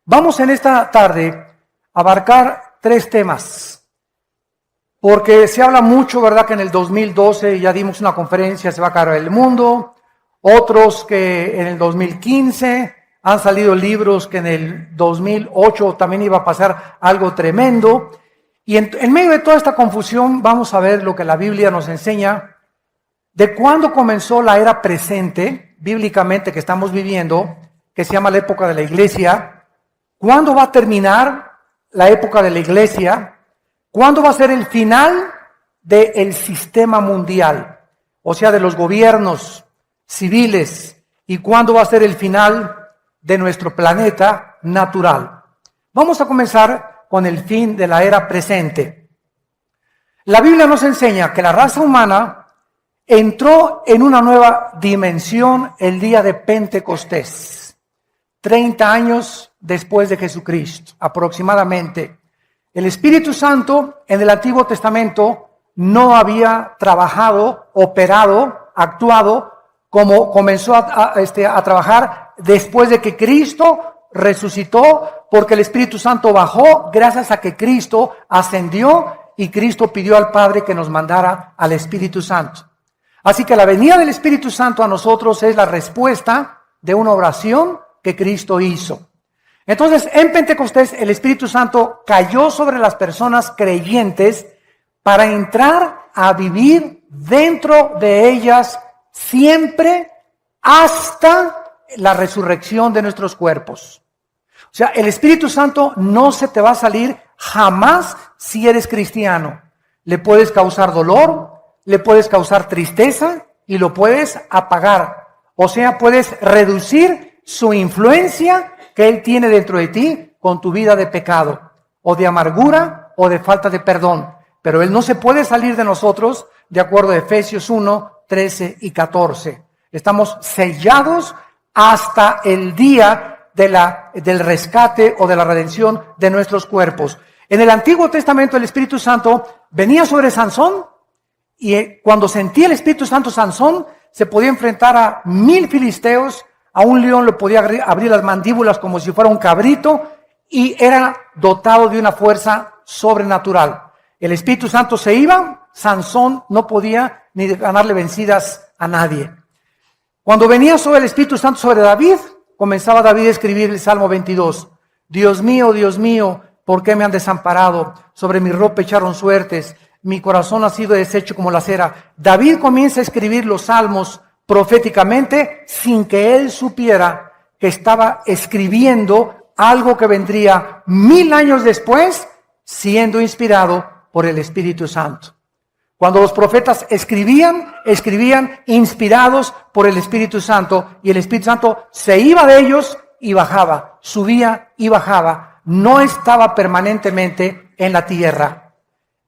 Vamos en esta tarde a abarcar 3 temas, porque se habla mucho, ¿verdad?, que en el 2012 ya dimos una conferencia, se va a acabar el mundo, otros que en el 2015 han salido libros que en el 2008 también iba a pasar algo tremendo, y en medio de toda esta confusión vamos a ver lo que la Biblia nos enseña de cuándo comenzó la era presente, bíblicamente, que estamos viviendo, que se llama la época de la iglesia. ¿Cuándo va a terminar la época de la iglesia? ¿Cuándo va a ser el final del sistema mundial? O sea, de los gobiernos civiles. ¿Y cuándo va a ser el final de nuestro planeta natural? Vamos a comenzar con el fin de la era presente. La Biblia nos enseña que la raza humana entró en una nueva dimensión el día de Pentecostés. 30 años después de Jesucristo, aproximadamente. El Espíritu Santo en el Antiguo Testamento no había trabajado, operado, actuado como comenzó a trabajar después de que Cristo resucitó, porque el Espíritu Santo bajó gracias a que Cristo ascendió y Cristo pidió al Padre que nos mandara al Espíritu Santo. Así que la venida del Espíritu Santo a nosotros es la respuesta de una oración que Cristo hizo. Entonces, en Pentecostés, el Espíritu Santo cayó sobre las personas creyentes para entrar a vivir dentro de ellas siempre hasta la resurrección de nuestros cuerpos. O sea, el Espíritu Santo no se te va a salir jamás si eres cristiano. Le puedes causar dolor, le puedes causar tristeza y lo puedes apagar. O sea, puedes reducir su influencia que Él tiene dentro de ti con tu vida de pecado, o de amargura, o de falta de perdón. Pero Él no se puede salir de nosotros, de acuerdo a Efesios 1, 13 y 14. Estamos sellados hasta el día del rescate o de la redención de nuestros cuerpos. En el Antiguo Testamento el Espíritu Santo venía sobre Sansón, y cuando sentía el Espíritu Santo Sansón, se podía enfrentar a 1000 filisteos. A un león le podía abrir las mandíbulas como si fuera un cabrito y era dotado de una fuerza sobrenatural. El Espíritu Santo se iba, Sansón no podía ni ganarle vencidas a nadie. Cuando venía sobre el Espíritu Santo sobre David, comenzaba David a escribir el Salmo 22. Dios mío, ¿por qué me han desamparado? Sobre mi ropa echaron suertes, mi corazón ha sido deshecho como la cera. David comienza a escribir los salmos proféticamente sin que él supiera que estaba escribiendo algo que vendría 1000 años después, siendo inspirado por el Espíritu Santo. Cuando los profetas escribían inspirados por el Espíritu Santo, y el Espíritu Santo se iba de ellos y bajaba, subía y bajaba, no estaba permanentemente en la tierra.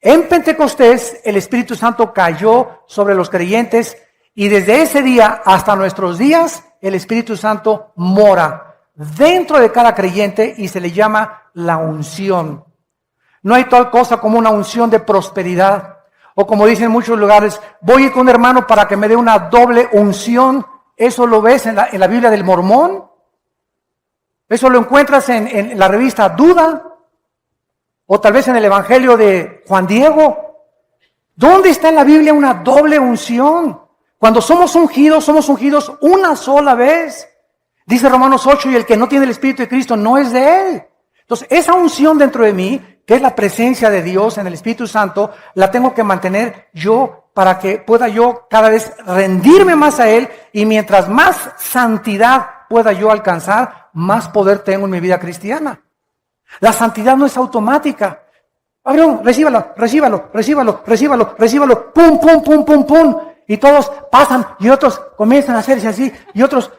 En Pentecostés el Espíritu Santo cayó sobre los creyentes, y desde ese día hasta nuestros días, el Espíritu Santo mora dentro de cada creyente y se le llama la unción. No hay tal cosa como una unción de prosperidad. O como dicen en muchos lugares, voy a ir con un hermano para que me dé una doble unción. Eso lo ves en la Biblia del Mormón. Eso lo encuentras en la revista Duda. O tal vez en el Evangelio de Juan Diego. ¿Dónde está en la Biblia una doble unción? Cuando somos ungidos una sola vez. Dice Romanos 8, y el que no tiene el Espíritu de Cristo no es de Él. Entonces, esa unción dentro de mí, que es la presencia de Dios en el Espíritu Santo, la tengo que mantener yo para que pueda yo cada vez rendirme más a Él, y mientras más santidad pueda yo alcanzar, más poder tengo en mi vida cristiana. La santidad no es automática. Abraham, recíbalo, pum, pum, pum, pum, pum. Y todos pasan y otros comienzan a hacerse así y otros.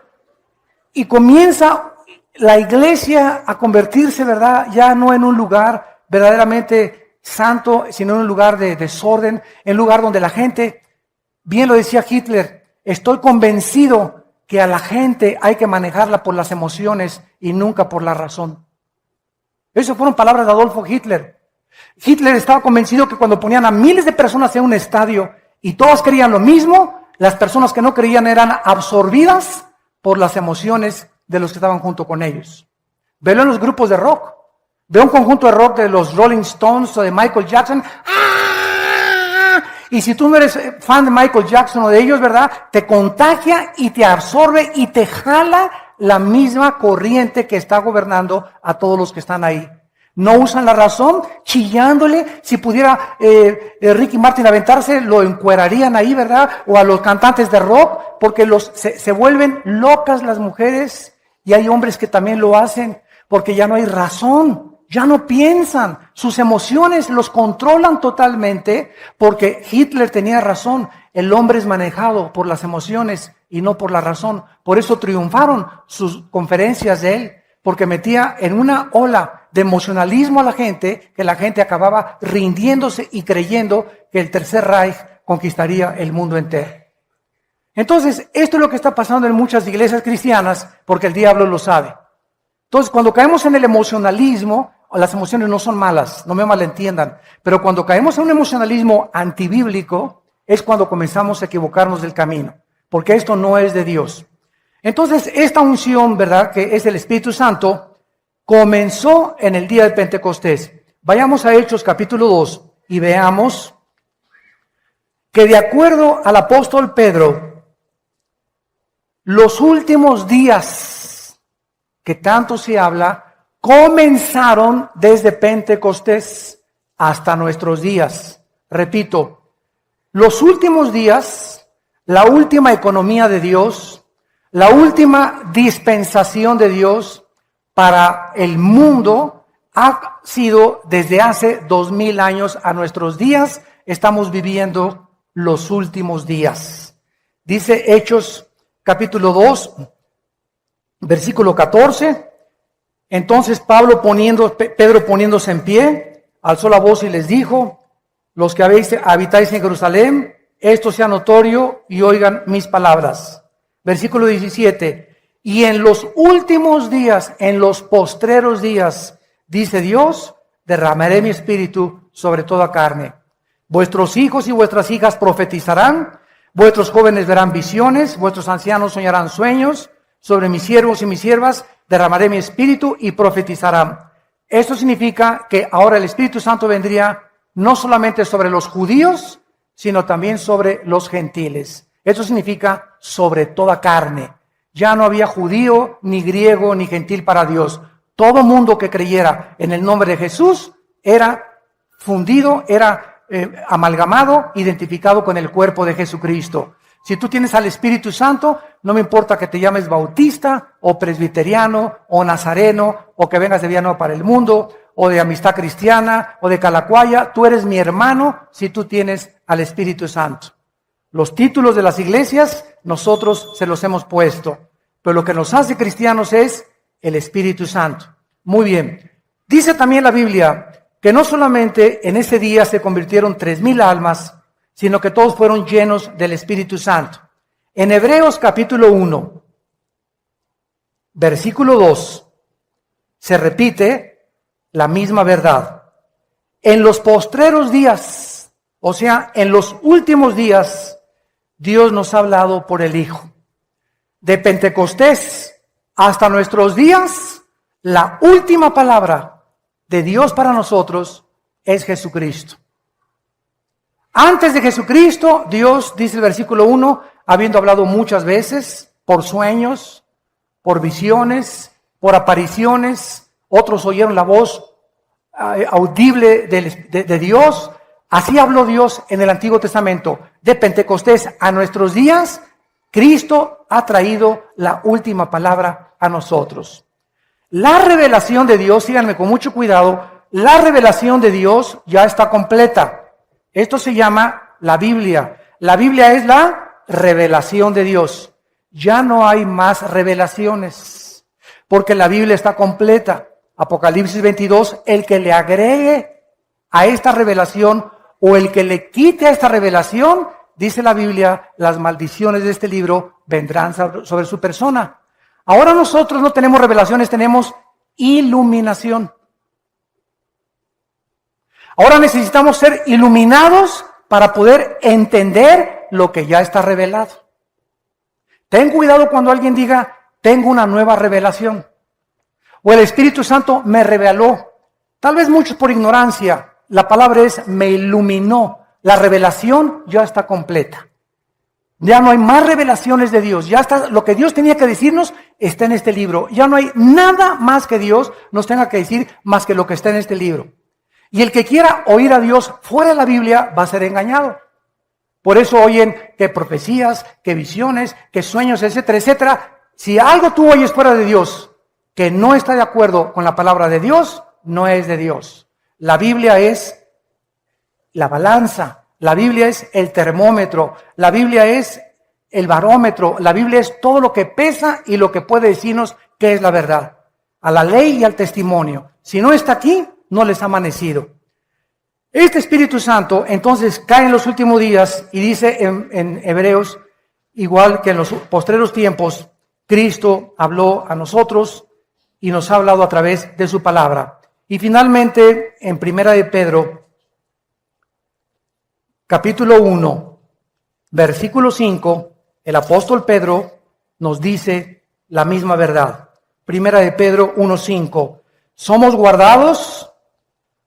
Y comienza la iglesia a convertirse, ¿verdad? Ya no en un lugar verdaderamente santo, sino en un lugar de desorden, en un lugar donde la gente, bien lo decía Hitler, estoy convencido que a la gente hay que manejarla por las emociones y nunca por la razón. Esas fueron palabras de Adolfo Hitler. Hitler estaba convencido que cuando ponían a miles de personas en un estadio y todos creían lo mismo, las personas que no creían eran absorbidas por las emociones de los que estaban junto con ellos. Velo en los grupos de rock. Ve un conjunto de rock de los Rolling Stones o de Michael Jackson. ¡Ah! Y si tú no eres fan de Michael Jackson o de ellos, ¿verdad? Te contagia y te absorbe y te jala la misma corriente que está gobernando a todos los que están ahí. No usan la razón, chillándole. Si pudiera Ricky Martin aventarse, lo encuerarían ahí, ¿verdad? O a los cantantes de rock, porque se vuelven locas las mujeres. Y hay hombres que también lo hacen, porque ya no hay razón, ya no piensan. Sus emociones los controlan totalmente, porque Hitler tenía razón. El hombre es manejado por las emociones y no por la razón. Por eso triunfaron sus conferencias de él, porque metía en una ola de emocionalismo a la gente, que la gente acababa rindiéndose y creyendo que el Tercer Reich conquistaría el mundo entero. Entonces, esto es lo que está pasando en muchas iglesias cristianas, porque el diablo lo sabe. Entonces, cuando caemos en el emocionalismo, las emociones no son malas, no me malentiendan, pero cuando caemos en un emocionalismo antibíblico, es cuando comenzamos a equivocarnos del camino, porque esto no es de Dios. Entonces, esta unción, ¿verdad?, que es el Espíritu Santo, comenzó en el día de Pentecostés. Vayamos a Hechos capítulo 2 y veamos que de acuerdo al apóstol Pedro, los últimos días que tanto se habla, comenzaron desde Pentecostés hasta nuestros días. Repito, los últimos días, la última economía de Dios, la última dispensación de Dios para el mundo ha sido desde hace 2000 años a nuestros días. Estamos viviendo los últimos días. Dice Hechos capítulo 2, versículo 14. Entonces Pedro poniéndose en pie, alzó la voz y les dijo: los que habitáis en Jerusalén, esto sea notorio y oigan mis palabras. Versículo 17. Y en los últimos días, en los postreros días, dice Dios, derramaré mi espíritu sobre toda carne. Vuestros hijos y vuestras hijas profetizarán, vuestros jóvenes verán visiones, vuestros ancianos soñarán sueños, sobre mis siervos y mis siervas derramaré mi espíritu y profetizarán. Esto significa que ahora el Espíritu Santo vendría no solamente sobre los judíos, sino también sobre los gentiles. Esto significa sobre toda carne. Ya no había judío, ni griego, ni gentil para Dios. Todo mundo que creyera en el nombre de Jesús era fundido, era amalgamado, identificado con el cuerpo de Jesucristo. Si tú tienes al Espíritu Santo, no me importa que te llames bautista, o presbiteriano, o nazareno, o que vengas de Villanueva para el Mundo, o de Amistad Cristiana, o de Calacuaya, tú eres mi hermano si tú tienes al Espíritu Santo. Los títulos de las iglesias, nosotros se los hemos puesto, pero lo que nos hace cristianos es el Espíritu Santo. Muy bien. Dice también la Biblia que no solamente en ese día se convirtieron 3,000 almas, sino que todos fueron llenos del Espíritu Santo. En Hebreos capítulo 1, versículo 2, se repite la misma verdad. En los postreros días, o sea, en los últimos días, Dios nos ha hablado por el Hijo. De Pentecostés hasta nuestros días, la última palabra de Dios para nosotros es Jesucristo. Antes de Jesucristo, Dios, dice el versículo 1, habiendo hablado muchas veces, por sueños, por visiones, por apariciones, otros oyeron la voz audible de Dios. Así habló Dios en el Antiguo Testamento. De Pentecostés a nuestros días, Cristo ha traído la última palabra a nosotros. La revelación de Dios, síganme con mucho cuidado, la revelación de Dios ya está completa. Esto se llama la Biblia. La Biblia es la revelación de Dios. Ya no hay más revelaciones, porque la Biblia está completa. Apocalipsis 22, el que le agregue a esta revelación o el que le quite a esta revelación, dice la Biblia, las maldiciones de este libro vendrán sobre su persona. Ahora nosotros no tenemos revelaciones, tenemos iluminación. Ahora necesitamos ser iluminados para poder entender lo que ya está revelado. Ten cuidado cuando alguien diga, tengo una nueva revelación. O el Espíritu Santo me reveló. Tal vez muchos por ignorancia. La palabra es me iluminó. La revelación ya está completa. Ya no hay más revelaciones de Dios. Ya está, lo que Dios tenía que decirnos está en este libro. Ya no hay nada más que Dios nos tenga que decir más que lo que está en este libro. Y el que quiera oír a Dios fuera de la Biblia va a ser engañado. Por eso oyen que profecías, que visiones, que sueños, etcétera, etcétera. Si algo tú oyes fuera de Dios que no está de acuerdo con la palabra de Dios, no es de Dios. La Biblia es la balanza. La Biblia es el termómetro, la Biblia es el barómetro, la Biblia es todo lo que pesa y lo que puede decirnos qué es la verdad, a la ley y al testimonio. Si no está aquí, no les ha amanecido. Este Espíritu Santo entonces cae en los últimos días y dice en Hebreos, igual que en los postreros tiempos, Cristo habló a nosotros y nos ha hablado a través de su palabra. Y finalmente, en Primera de Pedro, capítulo 1, versículo 5, el apóstol Pedro nos dice la misma verdad. Primera de Pedro 1:5. Somos guardados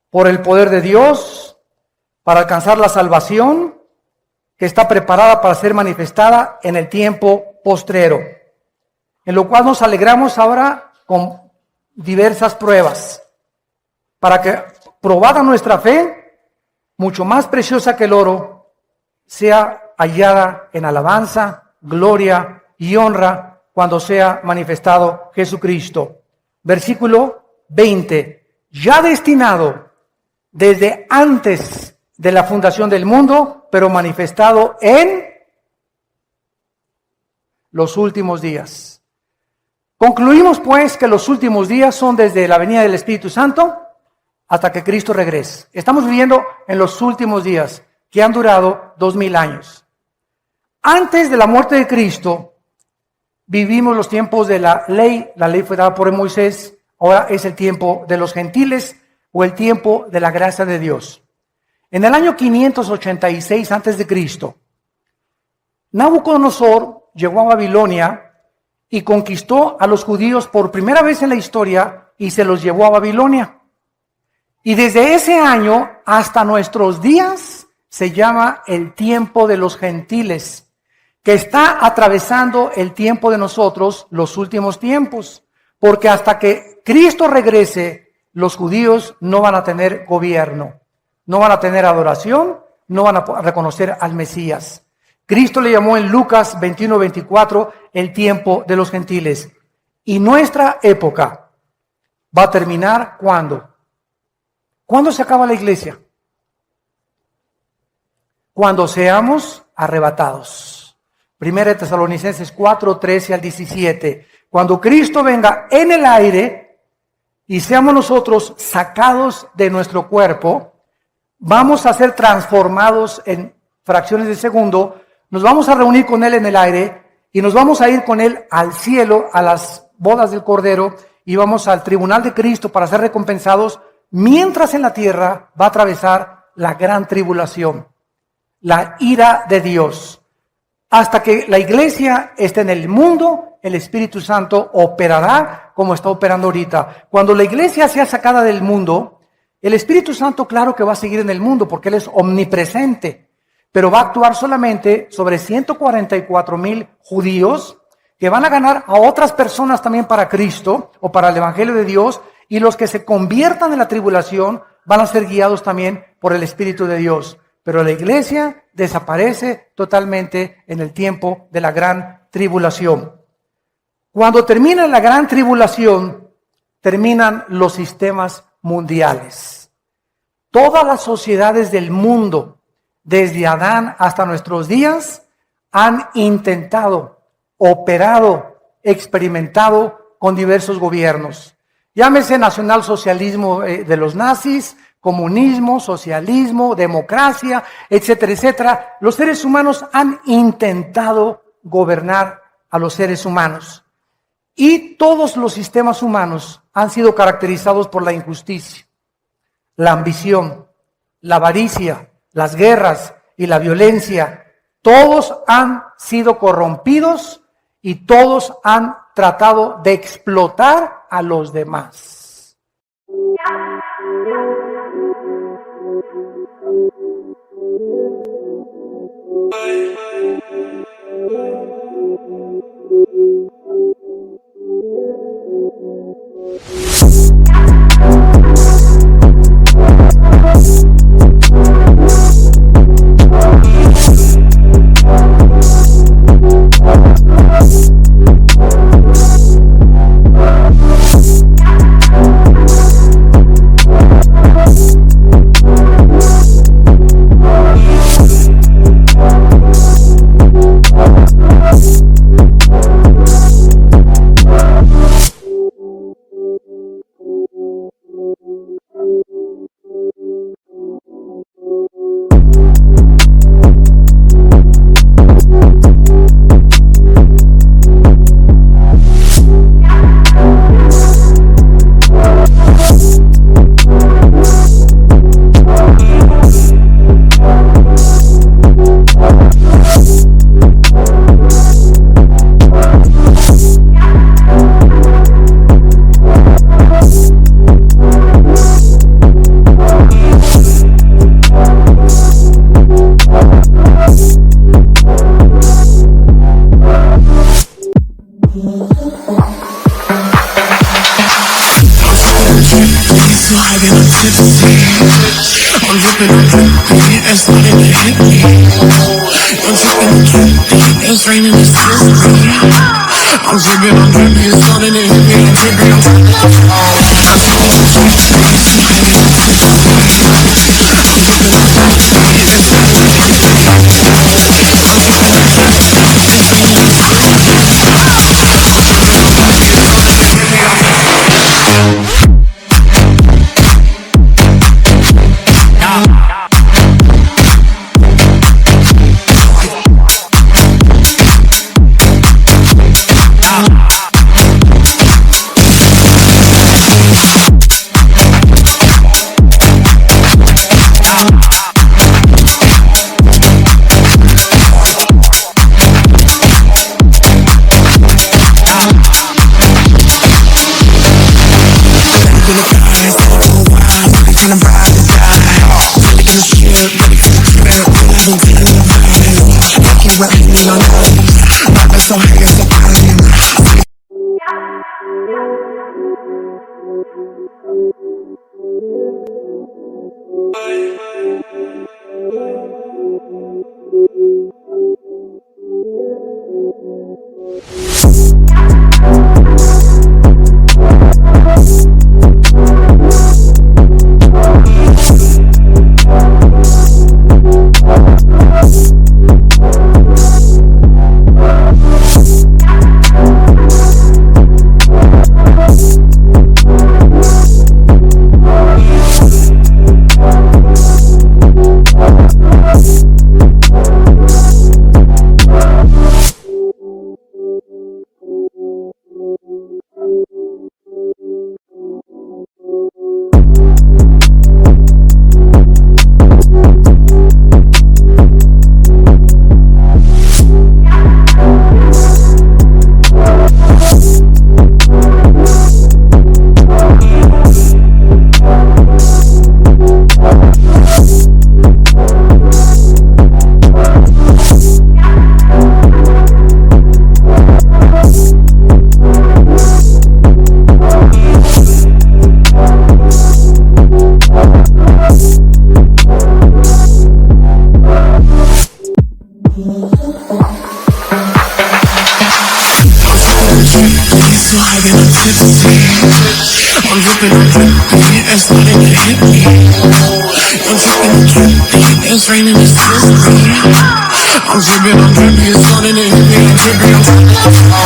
por el poder de Dios para alcanzar la salvación que está preparada para ser manifestada en el tiempo postrero. En lo cual nos alegramos ahora con diversas pruebas, para que, probada nuestra fe, mucho más preciosa que el oro, sea hallada en alabanza, gloria y honra cuando sea manifestado Jesucristo. Versículo 20. Ya destinado desde antes de la fundación del mundo, pero manifestado en los últimos días. Concluimos pues que los últimos días son desde la venida del Espíritu Santo hasta que Cristo regrese. Estamos viviendo en los últimos días, que han durado 2000 años. Antes de la muerte de Cristo, vivimos los tiempos de la ley. La ley fue dada por Moisés. Ahora es el tiempo de los gentiles o el tiempo de la gracia de Dios. En el año 586 antes de Cristo, Nabucodonosor llegó a Babilonia y conquistó a los judíos por primera vez en la historia y se los llevó a Babilonia. Y desde ese año hasta nuestros días se llama el tiempo de los gentiles, que está atravesando el tiempo de nosotros, los últimos tiempos. Porque hasta que Cristo regrese, los judíos no van a tener gobierno, no van a tener adoración, no van a reconocer al Mesías. Cristo le llamó en Lucas 21:24 el tiempo de los gentiles. Y nuestra época va a terminar ¿cuándo? ¿Cuándo se acaba la iglesia? Cuando seamos arrebatados. Primera de Tesalonicenses 4:13-17. Cuando Cristo venga en el aire y seamos nosotros sacados de nuestro cuerpo, vamos a ser transformados en fracciones de segundo, nos vamos a reunir con Él en el aire y nos vamos a ir con Él al cielo, a las bodas del Cordero, y vamos al tribunal de Cristo para ser recompensados, mientras en la tierra va a atravesar la gran tribulación, la ira de Dios. Hasta que la iglesia esté en el mundo, el Espíritu Santo operará como está operando ahorita. Cuando la iglesia sea sacada del mundo, el Espíritu Santo claro que va a seguir en el mundo porque Él es omnipresente, pero va a actuar solamente sobre 144,000 judíos que van a ganar a otras personas también para Cristo o para el Evangelio de Dios, y los que se conviertan en la tribulación van a ser guiados también por el Espíritu de Dios. Pero la iglesia desaparece totalmente en el tiempo de la gran tribulación. Cuando termina la gran tribulación, terminan los sistemas mundiales. Todas las sociedades del mundo, desde Adán hasta nuestros días, han intentado, operado, experimentado con diversos gobiernos. Llámese nacionalsocialismo de los nazis, comunismo, socialismo, democracia, etcétera, etcétera. Los seres humanos han intentado gobernar a los seres humanos. Y todos los sistemas humanos han sido caracterizados por la injusticia, la ambición, la avaricia, las guerras y la violencia. Todos han sido corrompidos y todos han tratado de explotar a los demás. It's raining, it's slippery. I'm dripping, it's flooding, it hit me, I'm dripping, I'm dripping. It's raining, it's slippery. I'm dripping, it's flooding, it hit me, I'm dripping, I'm dripping.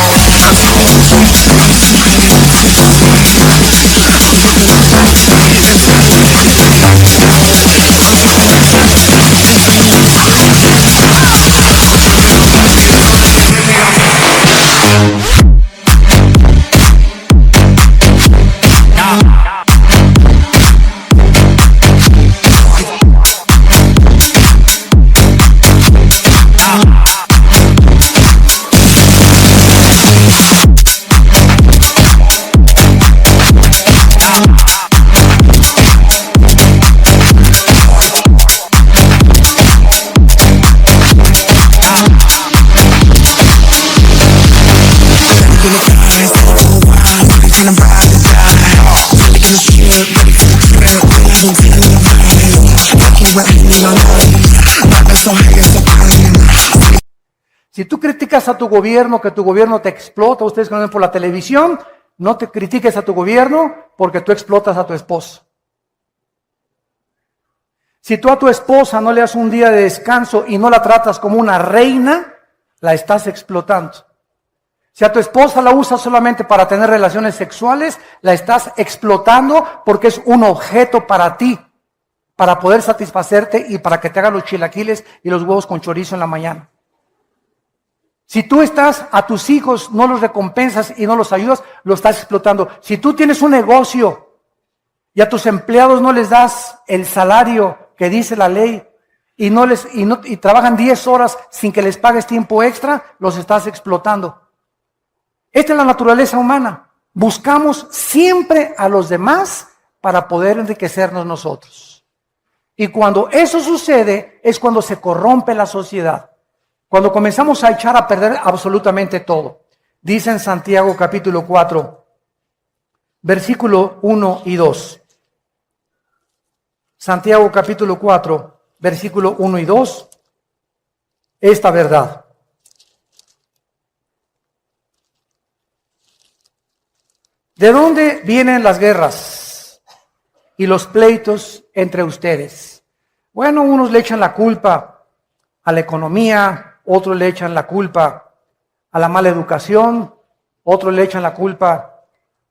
Si tú criticas a tu gobierno, que tu gobierno te explota, ustedes que ven por la televisión, no te critiques a tu gobierno porque tú explotas a tu esposo. Si tú a tu esposa no le das un día de descanso y no la tratas como una reina, la estás explotando. Si a tu esposa la usas solamente para tener relaciones sexuales, la estás explotando porque es un objeto para ti, para poder satisfacerte y para que te haga los chilaquiles y los huevos con chorizo en la mañana. Si tú estás a tus hijos, no los recompensas y no los ayudas, lo estás explotando. Si tú tienes un negocio y a tus empleados no les das el salario que dice la ley y trabajan 10 horas sin que les pagues tiempo extra, los estás explotando. Esta es la naturaleza humana. Buscamos siempre a los demás para poder enriquecernos nosotros. Y cuando eso sucede es cuando se corrompe la sociedad. Cuando comenzamos a echar a perder absolutamente todo. Dice en Santiago capítulo 4, versículo 1 y 2. Santiago capítulo 4, versículo 1 y 2. Esta verdad. ¿De dónde vienen las guerras y los pleitos entre ustedes? Bueno, unos le echan la culpa a la economía, otros le echan la culpa a la mala educación, otros le echan la culpa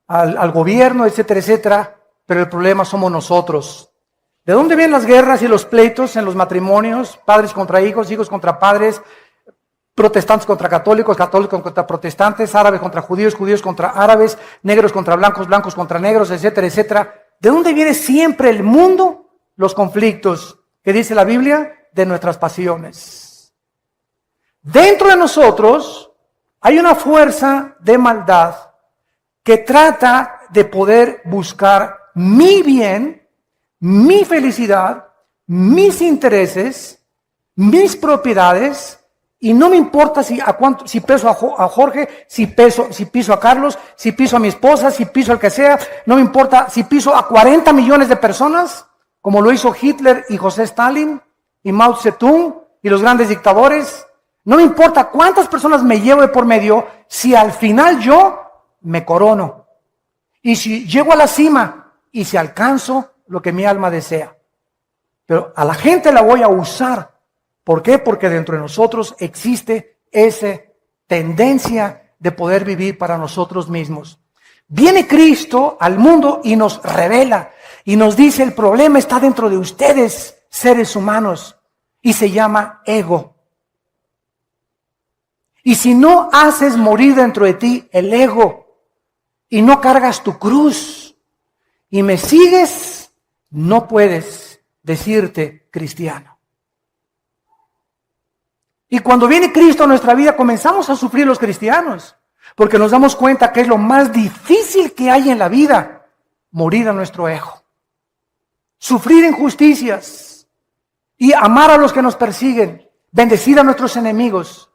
al gobierno, etcétera, etcétera, pero el problema somos nosotros. ¿De dónde vienen las guerras y los pleitos en los matrimonios? Padres contra hijos, hijos contra padres, protestantes contra católicos, católicos contra protestantes, árabes contra judíos, judíos contra árabes, negros contra blancos, blancos contra negros, etcétera, etcétera. ¿De dónde viene siempre el mundo? Los conflictos, que dice la Biblia, de nuestras pasiones. Dentro de nosotros hay una fuerza de maldad que trata de poder buscar mi bien, mi felicidad, mis intereses, mis propiedades. Y no me importa si piso a Jorge, si piso a Carlos, si piso a mi esposa, si piso al que sea. No me importa si piso a 40 millones de personas, como lo hizo Hitler y José Stalin y Mao Zedong y los grandes dictadores. No me importa cuántas personas me llevo de por medio, si al final yo me corono. Y si llego a la cima y si alcanzo lo que mi alma desea. Pero a la gente la voy a usar. ¿Por qué? Porque dentro de nosotros existe esa tendencia de poder vivir para nosotros mismos. Viene Cristo al mundo y nos revela y nos dice: el problema está dentro de ustedes, seres humanos, y se llama ego. Y si no haces morir dentro de ti el ego y no cargas tu cruz y me sigues, no puedes decirte cristiano. Y cuando viene Cristo a nuestra vida, comenzamos a sufrir los cristianos, porque nos damos cuenta que es lo más difícil que hay en la vida, morir a nuestro ego, sufrir injusticias y amar a los que nos persiguen, bendecir a nuestros enemigos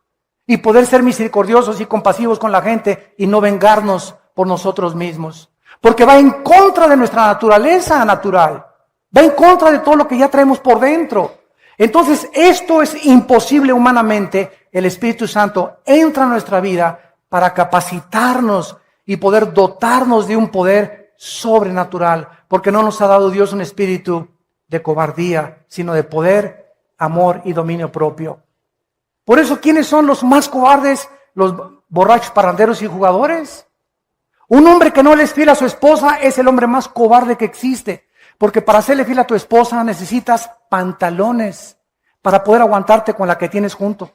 y poder ser misericordiosos y compasivos con la gente y no vengarnos por nosotros mismos, porque va en contra de nuestra naturaleza natural, va en contra de todo lo que ya traemos por dentro. Entonces, esto es imposible humanamente. El Espíritu Santo entra en nuestra vida para capacitarnos y poder dotarnos de un poder sobrenatural, porque no nos ha dado Dios un espíritu de cobardía, sino de poder, amor y dominio propio. Por eso, ¿quiénes son los más cobardes? Los borrachos, parranderos y jugadores. Un hombre que no le es fiel a su esposa es el hombre más cobarde que existe. Porque para serle fiel a tu esposa necesitas pantalones para poder aguantarte con la que tienes junto.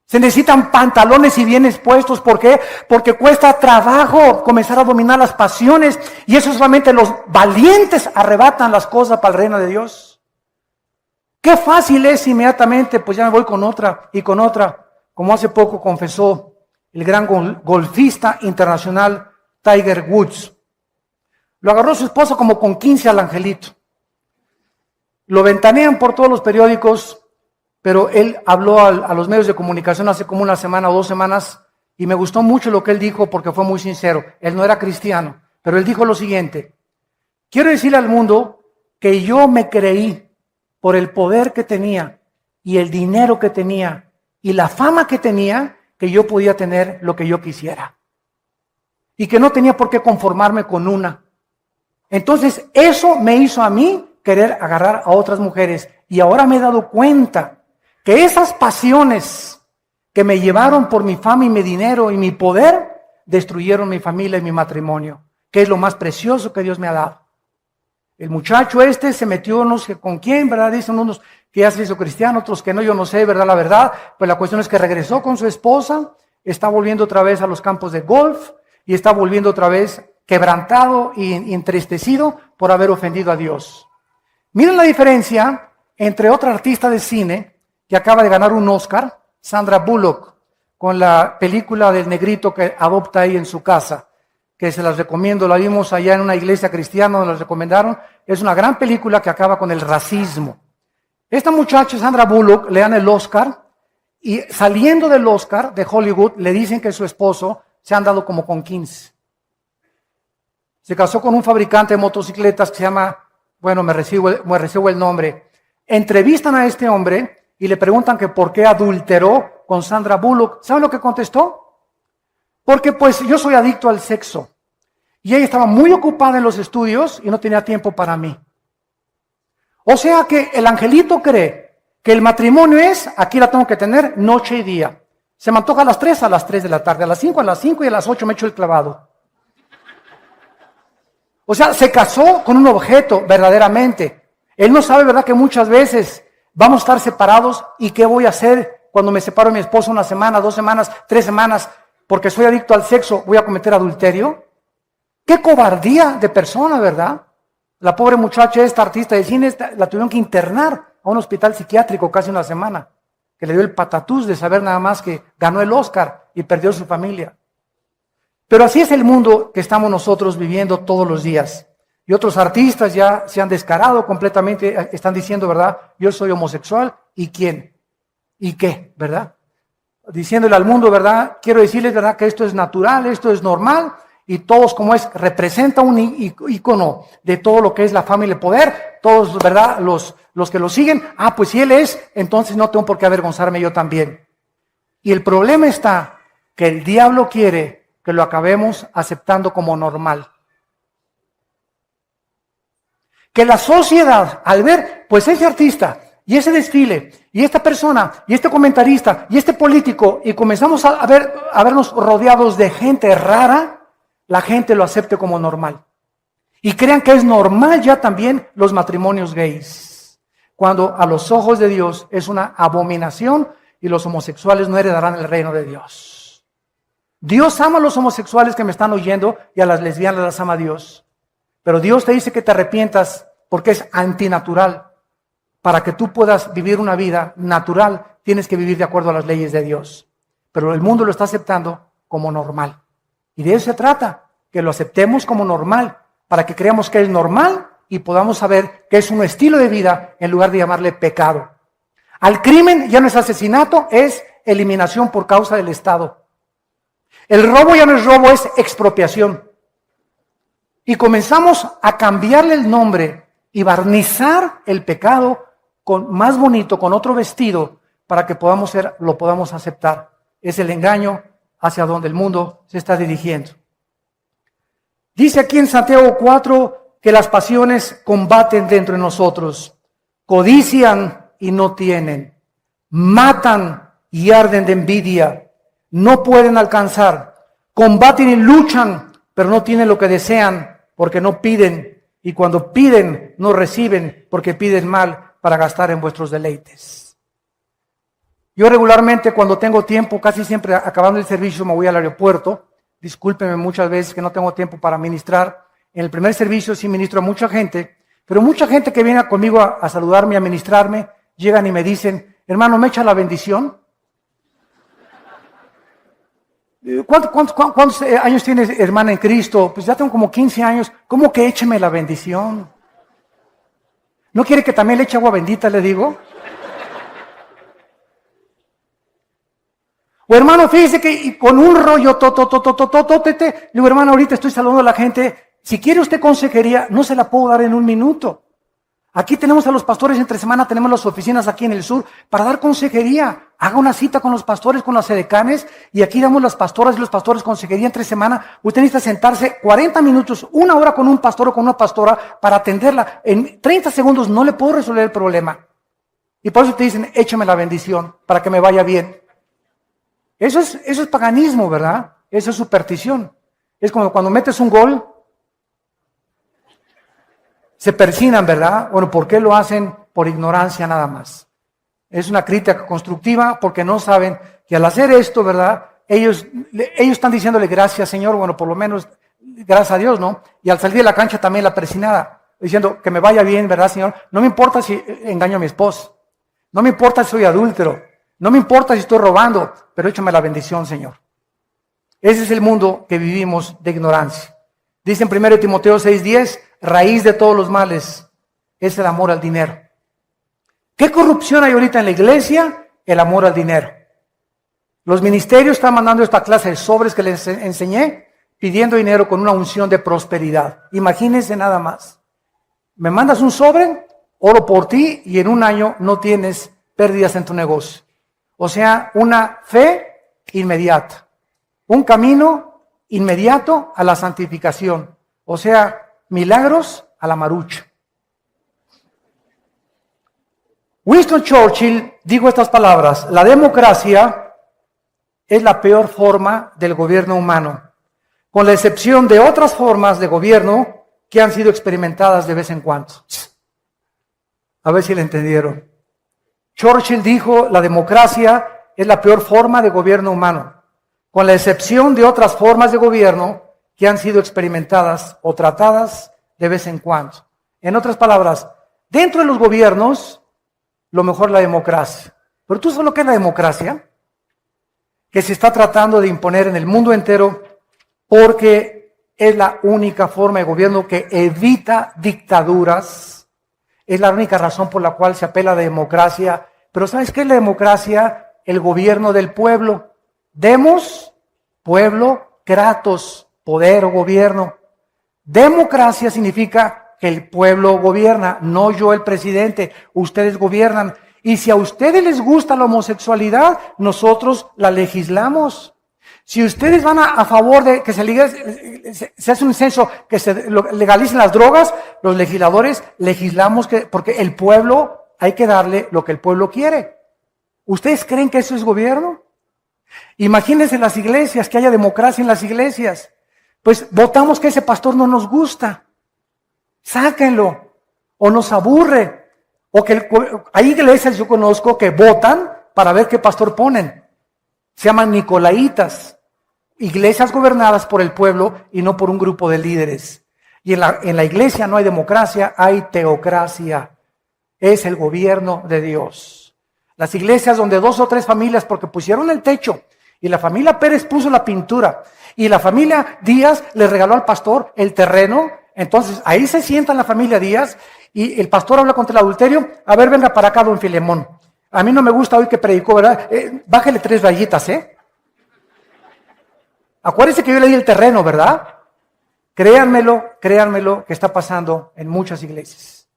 Se necesitan pantalones y bien expuestos. ¿Por qué? Porque cuesta trabajo comenzar a dominar las pasiones. Y eso solamente los valientes arrebatan las cosas para el reino de Dios. Qué fácil es inmediatamente, pues ya me voy con otra y con otra. Como hace poco confesó el gran golfista internacional Tiger Woods. Lo agarró su esposa como con 15 al angelito. Lo ventanean por todos los periódicos, pero él habló a los medios de comunicación hace como una semana o 2 semanas y me gustó mucho lo que él dijo porque fue muy sincero. Él no era cristiano, pero él dijo lo siguiente: quiero decirle al mundo que yo me creí por el poder que tenía y el dinero que tenía y la fama que tenía, que yo podía tener lo que yo quisiera. Y que no tenía por qué conformarme con una. Entonces eso me hizo a mí querer agarrar a otras mujeres. Y ahora me he dado cuenta que esas pasiones que me llevaron por mi fama y mi dinero y mi poder, destruyeron mi familia y mi matrimonio, que es lo más precioso que Dios me ha dado. El muchacho se metió, no sé con quién, ¿verdad? Dicen unos que ya se hizo cristiano, otros que no, yo no sé, ¿verdad? La verdad, pues la cuestión es que regresó con su esposa, está volviendo otra vez a los campos de golf y está volviendo otra vez quebrantado y entristecido por haber ofendido a Dios. Miren la diferencia entre otra artista de cine que acaba de ganar un Oscar, Sandra Bullock, con la película del negrito que adopta ahí en su casa, que se las recomiendo, la vimos allá en una iglesia cristiana, nos la recomendaron. Es una gran película que acaba con el racismo. Esta muchacha, Sandra Bullock, le dan el Oscar y saliendo del Oscar de Hollywood le dicen que su esposo se ha andado como con 15. Se casó con un fabricante de motocicletas que se llama, bueno, me recibo el nombre. Entrevistan a este hombre y le preguntan que por qué adulteró con Sandra Bullock. ¿Saben lo que contestó? Porque pues yo soy adicto al sexo. Y ella estaba muy ocupada en los estudios y no tenía tiempo para mí. O sea que el angelito cree que el matrimonio es, aquí la tengo que tener noche y día. Se me antoja a las 3 de la tarde, a las 5 y a las 8 me echo el clavado. O sea, se casó con un objeto verdaderamente. Él no sabe, ¿verdad?, que muchas veces vamos a estar separados y qué voy a hacer cuando me separo de mi esposo 1 semana, 2 semanas, 3 semanas, porque soy adicto al sexo, voy a cometer adulterio. ¡Qué cobardía de persona!, ¿verdad? La pobre muchacha, esta artista de cine, la tuvieron que internar a un hospital psiquiátrico casi 1 semana, que le dio el patatús de saber nada más que ganó el Oscar y perdió su familia. Pero así es el mundo que estamos nosotros viviendo todos los días. Y otros artistas ya se han descarado completamente, están diciendo, ¿verdad?, yo soy homosexual, ¿y quién? ¿Y qué? ¿Verdad? Diciéndole al mundo, ¿verdad?, quiero decirles, ¿verdad?, que esto es natural, esto es normal, y todos como es, representa un ícono de todo lo que es la fama y el poder, todos, ¿verdad?, los que lo siguen, pues si él es, entonces no tengo por qué avergonzarme yo también. Y el problema está que el diablo quiere que lo acabemos aceptando como normal. Que la sociedad, al ver, pues ese artista, y ese desfile, y esta persona, y este comentarista, y este político, y comenzamos a vernos rodeados de gente rara, la gente lo acepte como normal. Y crean que es normal ya también los matrimonios gays, cuando a los ojos de Dios es una abominación y los homosexuales no heredarán el reino de Dios. Dios ama a los homosexuales que me están oyendo y a las lesbianas las ama Dios. Pero Dios te dice que te arrepientas porque es antinatural. Para que tú puedas vivir una vida natural, tienes que vivir de acuerdo a las leyes de Dios. Pero el mundo lo está aceptando como normal. Y de eso se trata, que lo aceptemos como normal, para que creamos que es normal y podamos saber que es un estilo de vida en lugar de llamarle pecado. Al crimen ya no es asesinato, es eliminación por causa del Estado. El robo ya no es robo, es expropiación. Y comenzamos a cambiarle el nombre y barnizar el pecado con más bonito, con otro vestido, para que lo podamos aceptar. Es el engaño hacia donde el mundo se está dirigiendo. Dice aquí en Santiago 4 que las pasiones combaten dentro de nosotros, codician y no tienen, matan y arden de envidia, no pueden alcanzar, combaten y luchan, pero no tienen lo que desean porque no piden, y cuando piden no reciben porque piden mal para gastar en vuestros deleites. Yo regularmente cuando tengo tiempo, casi siempre acabando el servicio me voy al aeropuerto. Discúlpenme muchas veces que no tengo tiempo para ministrar. En el primer servicio sí ministro a mucha gente, pero mucha gente que viene conmigo a saludarme, a ministrarme, llegan y me dicen, hermano, ¿me echa la bendición? ¿Cuántos años tienes, hermana, en Cristo? Pues ya tengo como 15 años. ¿Cómo que écheme la bendición? ¿No quiere que también le eche agua bendita, le digo? O hermano, fíjese que con un rollo, le digo, hermano, ahorita estoy saludando a la gente. Si quiere usted consejería, no se la puedo dar en 1 minuto. Aquí tenemos a los pastores entre semana, tenemos las oficinas aquí en el sur para dar consejería. Haga una cita con los pastores, con las edecanes, y aquí damos las pastoras y los pastores consejería entre semana. Usted necesita sentarse 40 minutos, una hora con un pastor o con una pastora para atenderla. En 30 segundos no le puedo resolver el problema. Y por eso te dicen, échame la bendición para que me vaya bien. Eso es paganismo, ¿verdad? Eso es superstición. Es como cuando metes un gol, se persinan, ¿verdad? Bueno, ¿por qué lo hacen? Por ignorancia nada más. Es una crítica constructiva porque no saben que al hacer esto, ¿verdad? Ellos están diciéndole gracias, Señor, bueno, por lo menos gracias a Dios, ¿no? Y al salir de la cancha también la persinada, diciendo que me vaya bien, ¿verdad, Señor? No me importa si engaño a mi esposo, no me importa si soy adúltero, no me importa si estoy robando, pero échame la bendición, Señor. Ese es el mundo que vivimos de ignorancia. Dice en 1 Timoteo 6:10, raíz de todos los males es el amor al dinero. ¿Qué corrupción hay ahorita en la iglesia? El amor al dinero. Los ministerios están mandando esta clase de sobres que les enseñé, pidiendo dinero con una unción de prosperidad. Imagínense nada más. Me mandas un sobre, oro por ti y en un año no tienes pérdidas en tu negocio. O sea, una fe inmediata. Un camino inmediato a la santificación. O sea, milagros a la marucha. Winston Churchill dijo estas palabras: la democracia es la peor forma del gobierno humano, con la excepción de otras formas de gobierno que han sido experimentadas de vez en cuando. A ver si le entendieron. Churchill dijo, la democracia es la peor forma de gobierno humano, con la excepción de otras formas de gobierno que han sido experimentadas o tratadas de vez en cuando. En otras palabras, dentro de los gobiernos, lo mejor es la democracia. Pero ¿tú sabes lo que es la democracia? Que se está tratando de imponer en el mundo entero porque es la única forma de gobierno que evita dictaduras. Es la única razón por la cual se apela a la democracia. Pero ¿sabes qué es la democracia? El gobierno del pueblo. Demos, pueblo, kratos, poder o gobierno. Democracia significa que el pueblo gobierna, no yo el presidente, ustedes gobiernan. Y si a ustedes les gusta la homosexualidad, nosotros la legislamos. Si ustedes van a favor de que se hace un censo, que se legalicen las drogas, los legisladores legislamos porque el pueblo, hay que darle lo que el pueblo quiere. ¿Ustedes creen que eso es gobierno? Imagínense las iglesias, que haya democracia en las iglesias. Pues votamos que ese pastor no nos gusta. Sáquenlo. O nos aburre. O que hay iglesias, yo conozco, que votan para ver qué pastor ponen. Se llaman nicolaitas. Iglesias gobernadas por el pueblo y no por un grupo de líderes. Y en la iglesia no hay democracia, hay teocracia. Es el gobierno de Dios. Las iglesias donde 2 o 3 familias, porque pusieron el techo, y la familia Pérez puso la pintura, y la familia Díaz le regaló al pastor el terreno, entonces ahí se sienta la familia Díaz, y el pastor habla contra el adulterio. A ver, venga para acá, don Filemón. A mí no me gusta hoy que predicó, ¿verdad? Bájale 3 rayitas, Acuérdense que yo le di el terreno, ¿verdad? Créanmelo, que está pasando en muchas iglesias,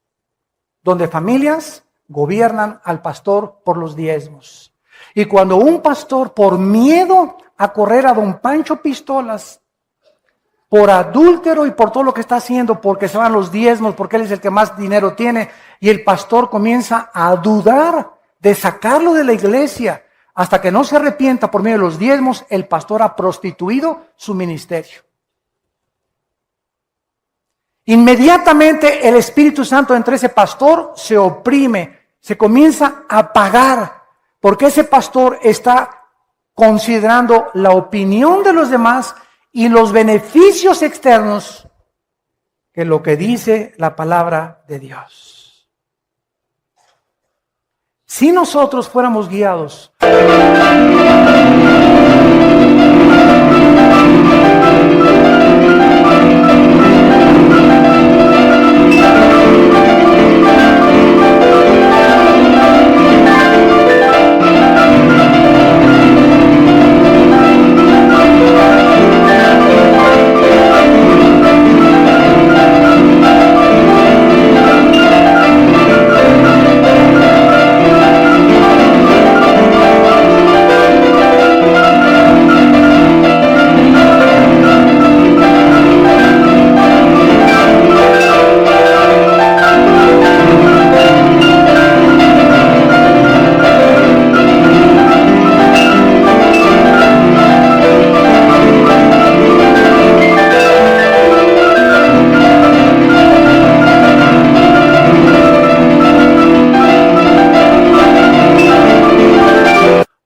donde familias gobiernan al pastor por los diezmos. Y cuando un pastor, por miedo a correr a don Pancho Pistolas, por adúltero y por todo lo que está haciendo, porque se van los diezmos, porque él es el que más dinero tiene, y el pastor comienza a dudar de sacarlo de la iglesia, hasta que no se arrepienta por medio de los diezmos, el pastor ha prostituido su ministerio. Inmediatamente el Espíritu Santo entre ese pastor se oprime, se comienza a apagar, porque ese pastor está considerando la opinión de los demás y los beneficios externos que lo que dice la palabra de Dios. Si nosotros fuéramos guiados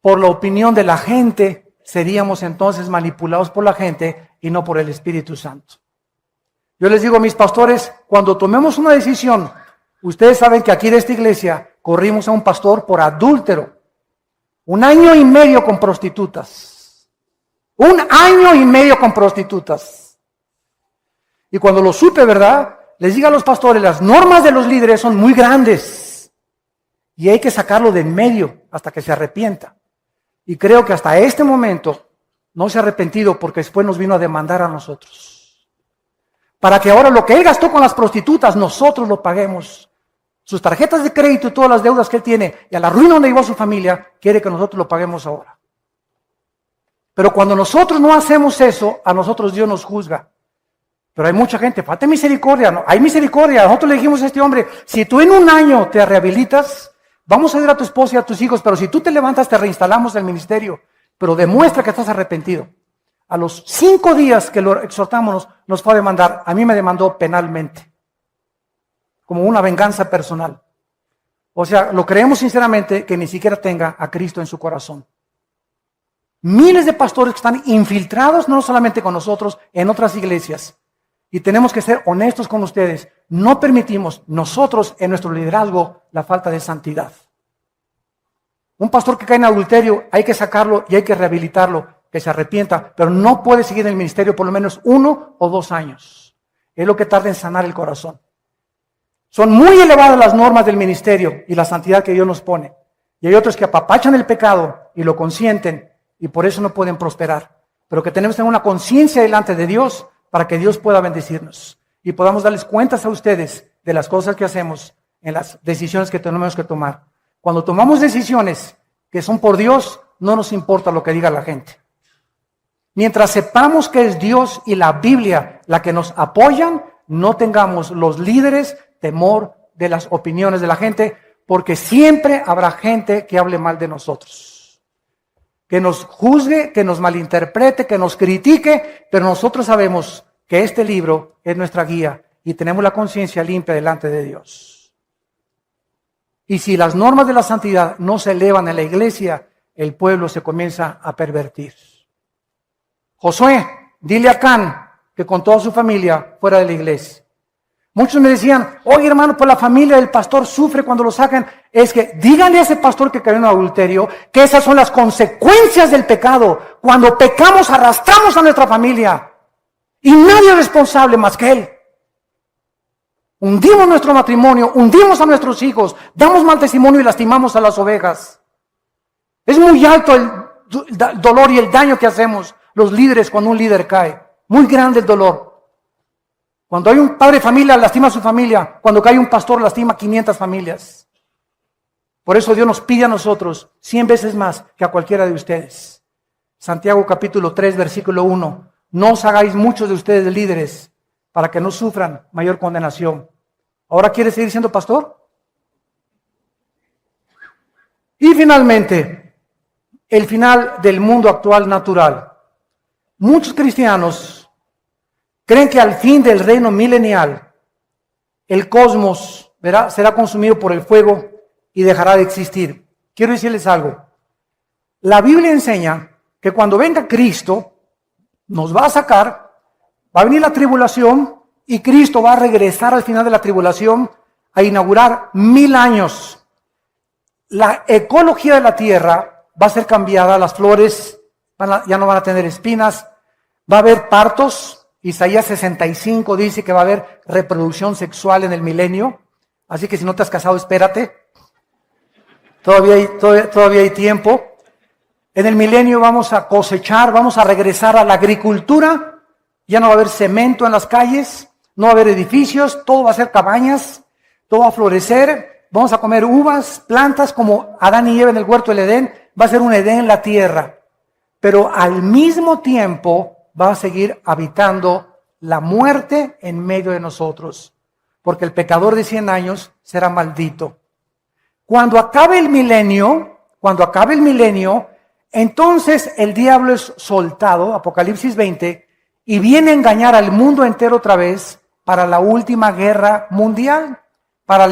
por la opinión de la gente, seríamos entonces manipulados por la gente y no por el Espíritu Santo. Yo les digo a mis pastores, cuando tomemos una decisión, ustedes saben que aquí de esta iglesia corrimos a un pastor por adúltero. 1 año y medio con prostitutas. 1 año y medio con prostitutas. Y cuando lo supe, ¿verdad? Les digo a los pastores, las normas de los líderes son muy grandes. Y hay que sacarlo de en medio hasta que se arrepienta. Y creo que hasta este momento no se ha arrepentido porque después nos vino a demandar a nosotros. Para que ahora lo que él gastó con las prostitutas, nosotros lo paguemos. Sus tarjetas de crédito y todas las deudas que él tiene, y a la ruina donde llevó a su familia, quiere que nosotros lo paguemos ahora. Pero cuando nosotros no hacemos eso, a nosotros Dios nos juzga. Pero hay mucha gente, falta misericordia, no, hay misericordia. Nosotros le dijimos a este hombre, si tú en 1 año te rehabilitas, vamos a ayudar a tu esposa y a tus hijos, pero si tú te levantas, te reinstalamos en el ministerio, pero demuestra que estás arrepentido. A los 5 días que lo exhortamos, nos fue a demandar. A mí me demandó penalmente, como una venganza personal. O sea, lo creemos sinceramente que ni siquiera tenga a Cristo en su corazón. Miles de pastores que están infiltrados, no solamente con nosotros, en otras iglesias. Y tenemos que ser honestos con ustedes. No permitimos nosotros en nuestro liderazgo la falta de santidad. Un pastor que cae en adulterio, hay que sacarlo y hay que rehabilitarlo, que se arrepienta, pero no puede seguir en el ministerio por lo menos 1 o 2 años. Es lo que tarda en sanar el corazón. Son muy elevadas las normas del ministerio y la santidad que Dios nos pone. Y hay otros que apapachan el pecado y lo consienten y por eso no pueden prosperar. Pero que tenemos que tener una conciencia delante de Dios para que Dios pueda bendecirnos y podamos darles cuentas a ustedes de las cosas que hacemos en las decisiones que tenemos que tomar. Cuando tomamos decisiones que son por Dios, no nos importa lo que diga la gente. Mientras sepamos que es Dios y la Biblia la que nos apoyan, no tengamos los líderes temor de las opiniones de la gente, porque siempre habrá gente que hable mal de nosotros, que nos juzgue, que nos malinterprete, que nos critique, pero nosotros sabemos que este libro es nuestra guía y tenemos la conciencia limpia delante de Dios. Y si las normas de la santidad no se elevan en la iglesia, el pueblo se comienza a pervertir. Josué, dile a Can que con toda su familia fuera de la iglesia. Muchos me decían, oye hermano, pues la familia del pastor sufre cuando lo sacan. Es que díganle a ese pastor que cayó en adulterio que esas son las consecuencias del pecado. Cuando pecamos arrastramos a nuestra familia y nadie es responsable más que él. Hundimos nuestro matrimonio, hundimos a nuestros hijos, damos mal testimonio y lastimamos a las ovejas. Es muy alto el dolor y el daño que hacemos los líderes cuando un líder cae. Muy grande el dolor. Cuando hay un padre de familia, lastima a su familia. Cuando cae un pastor, lastima a 500 familias. Por eso Dios nos pide a nosotros 100 veces más que a cualquiera de ustedes. Santiago capítulo 3, versículo 1. No os hagáis muchos de ustedes líderes para que no sufran mayor condenación. ¿Ahora quiere seguir siendo pastor? Y finalmente, el final del mundo actual natural. Muchos cristianos creen que al fin del reino milenial, el cosmos será consumido por el fuego y dejará de existir. Quiero decirles algo. La Biblia enseña que cuando venga Cristo, nos va a sacar, va a venir la tribulación y Cristo va a regresar al final de la tribulación a inaugurar 1000 años. La ecología de la tierra va a ser cambiada, las flores ya no van a tener espinas, va a haber partos. Isaías 65 dice que va a haber reproducción sexual en el milenio. Así que si no te has casado, espérate. Todavía hay tiempo. En el milenio vamos a cosechar, vamos a regresar a la agricultura. Ya no va a haber cemento en las calles, no va a haber edificios, todo va a ser cabañas, todo va a florecer. Vamos a comer uvas, plantas como Adán y Eva en el huerto del Edén. Va a ser un Edén en la tierra. Pero al mismo tiempo va a seguir habitando la muerte en medio de nosotros, porque el pecador de 100 años será maldito. Cuando acabe el milenio, entonces el diablo es soltado, Apocalipsis 20, y viene a engañar al mundo entero otra vez para la última guerra mundial, para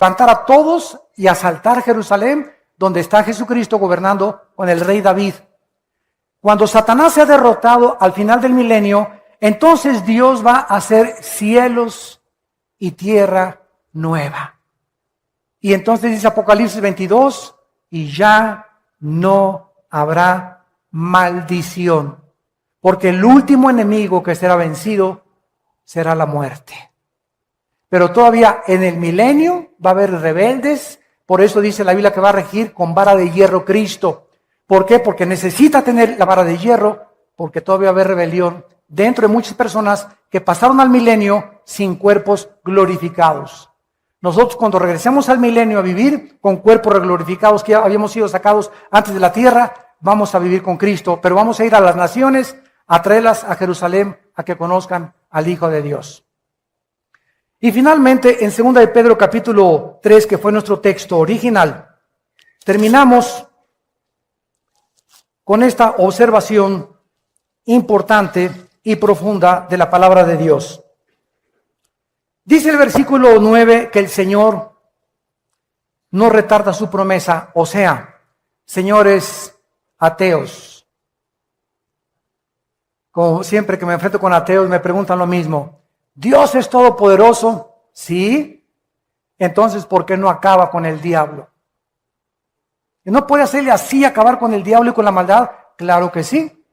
levantar a todos y asaltar Jerusalén, donde está Jesucristo gobernando con el rey David. Cuando Satanás sea derrotado al final del milenio, entonces Dios va a hacer cielos y tierra nueva. Y entonces dice Apocalipsis 22, y ya no habrá maldición, porque el último enemigo que será vencido será la muerte. Pero todavía en el milenio va a haber rebeldes, por eso dice la Biblia que va a regir con vara de hierro Cristo. ¿Por qué? Porque necesita tener la vara de hierro, porque todavía va a haber rebelión dentro de muchas personas que pasaron al milenio sin cuerpos glorificados. Nosotros cuando regresemos al milenio a vivir con cuerpos glorificados que ya habíamos sido sacados antes de la tierra, vamos a vivir con Cristo, pero vamos a ir a las naciones a traerlas a Jerusalén a que conozcan al Hijo de Dios. Y finalmente, en 2 de Pedro capítulo 3, que fue nuestro texto original, terminamos con esta observación importante y profunda de la palabra de Dios. Dice el versículo 9 que el Señor no retarda su promesa, o sea, señores ateos. Como siempre que me enfrento con ateos me preguntan lo mismo. ¿Dios es todopoderoso? Sí. Entonces, ¿por qué no acaba con el diablo? ¿Y no puede hacerle así, acabar con el diablo y con la maldad? Claro que sí.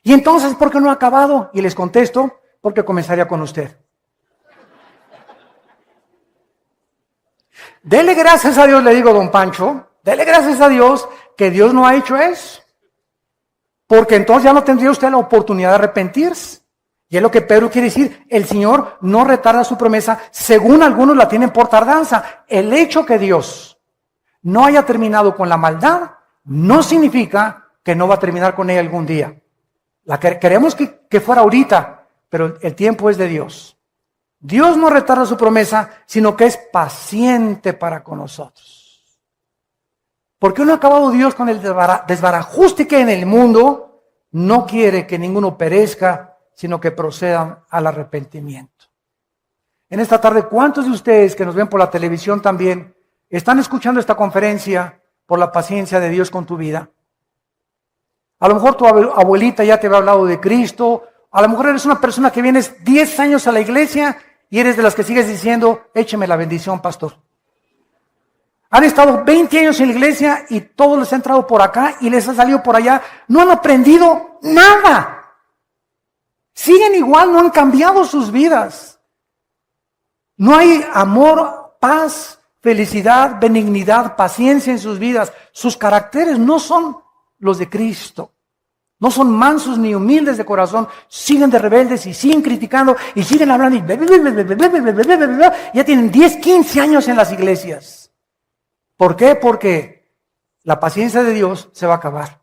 ¿Y entonces por qué no ha acabado? Y les contesto, porque comenzaría con usted. Dele gracias a Dios, le digo, don Pancho, dele gracias a Dios que Dios no ha hecho eso. Porque entonces ya no tendría usted la oportunidad de arrepentirse. Y es lo que Pedro quiere decir, el Señor no retarda su promesa, según algunos la tienen por tardanza. El hecho que Dios no haya terminado con la maldad, no significa que no va a terminar con ella algún día. Queremos que fuera ahorita, pero el tiempo es de Dios. Dios no retarda su promesa, sino que es paciente para con nosotros. Porque no ha acabado Dios con el desbarajuste que hay en el mundo, no quiere que ninguno perezca, sino que procedan al arrepentimiento. En esta tarde, ¿cuántos de ustedes que nos ven por la televisión también están escuchando esta conferencia por la paciencia de Dios con tu vida? A lo mejor tu abuelita ya te había hablado de Cristo, a lo mejor eres una persona que vienes 10 años a la iglesia y eres de las que sigues diciendo, écheme la bendición, pastor. Han estado 20 años en la iglesia y todos les ha entrado por acá y les ha salido por allá. No han aprendido nada. Siguen igual, no han cambiado sus vidas. No hay amor, paz, felicidad, benignidad, paciencia en sus vidas. Sus caracteres no son los de Cristo. No son mansos ni humildes de corazón. Siguen de rebeldes y siguen criticando y siguen hablando. Y ya tienen 10, 15 años en las iglesias. ¿Por qué? Porque la paciencia de Dios se va a acabar.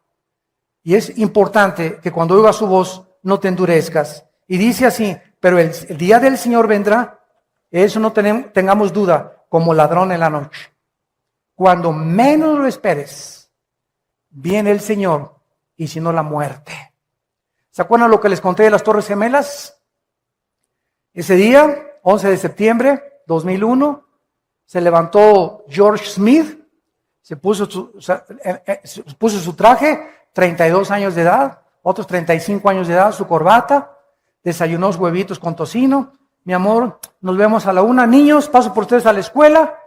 Y es importante que cuando oigas su voz no te endurezcas. Y dice así, pero el día del Señor vendrá, eso no tengamos duda, como ladrón en la noche. Cuando menos lo esperes, viene el Señor y si no la muerte. ¿Se acuerdan lo que les conté de las Torres Gemelas? Ese día, 11 de septiembre 2001, se levantó George Smith, se puso su traje, 32 años de edad, otros 35 años de edad, su corbata, desayunó huevitos con tocino. Mi amor, nos vemos a la 1. Niños, paso por ustedes a la escuela.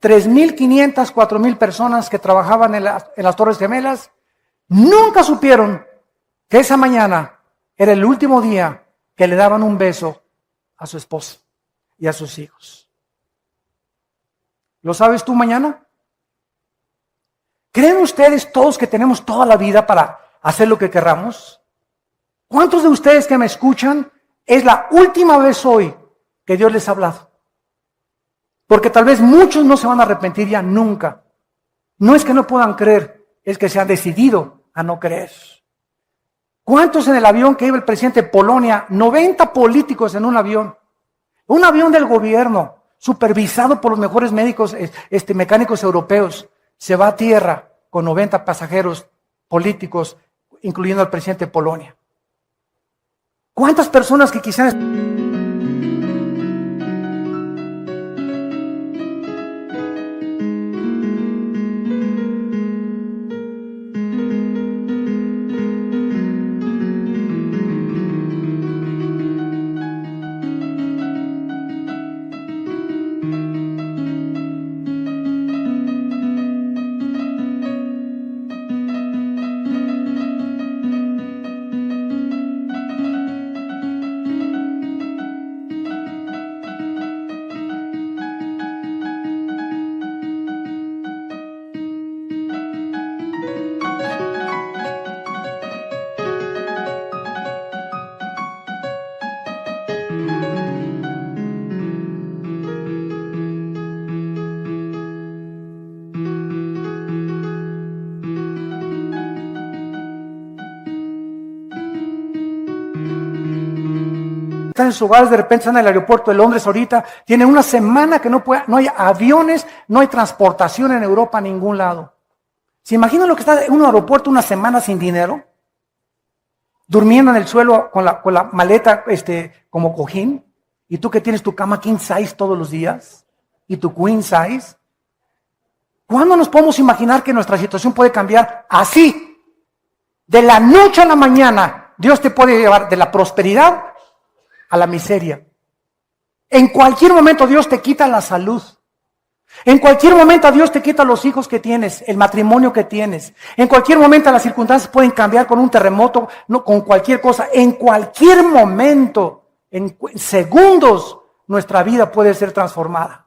3,500, 4,000 personas que trabajaban en las Torres Gemelas, nunca supieron que esa mañana era el último día que le daban un beso a su esposa y a sus hijos. ¿Lo sabes tú mañana? ¿Creen ustedes todos que tenemos toda la vida para hacer lo que querramos? ¿Cuántos de ustedes que me escuchan es la última vez hoy que Dios les ha hablado? Porque tal vez muchos no se van a arrepentir ya nunca. No es que no puedan creer, es que se han decidido a no creer. ¿Cuántos en el avión que iba el presidente de Polonia? 90 políticos en un avión del gobierno, supervisado por los mejores mecánicos europeos. Se va a tierra con 90 pasajeros políticos, incluyendo al presidente de Polonia. ¿Cuántas personas que quisieran están en sus hogares, de repente están en el aeropuerto de Londres ahorita, tienen una semana que no hay aviones, no hay transportación en Europa a ningún lado. ¿Se imaginan lo que está en un aeropuerto una semana sin dinero? Durmiendo en el suelo con la maleta como cojín, y tú que tienes tu cama king size todos los días, y tu queen size. ¿Cuándo nos podemos imaginar que nuestra situación puede cambiar así? De la noche a la mañana, Dios te puede llevar de la prosperidad a la miseria. En cualquier momento Dios te quita la salud. En cualquier momento Dios te quita los hijos que tienes, el matrimonio que tienes. En cualquier momento las circunstancias pueden cambiar con un terremoto, no, con cualquier cosa. En cualquier momento, en segundos, nuestra vida puede ser transformada.